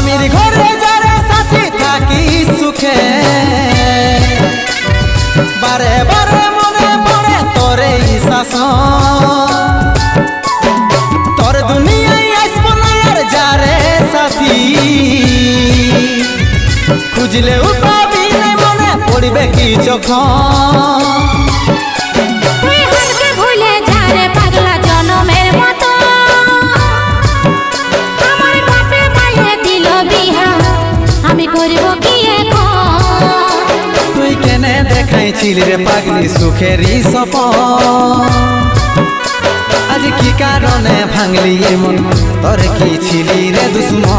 স্বামীর ঘরে যারে সাথী থাকি সুখে বারে বারে মনে পড়ে তোরে শাসন তোর দুনিয়ায় আসবো না আর যারে সাথী খুঁজলেও পাবি না মনে পড়বে কি যখন ছিলি রে পাগলি সুখেরই সপন আজ কি কারণে ভাঙলি এমন তোর কি ছিলি রে দুশ্মন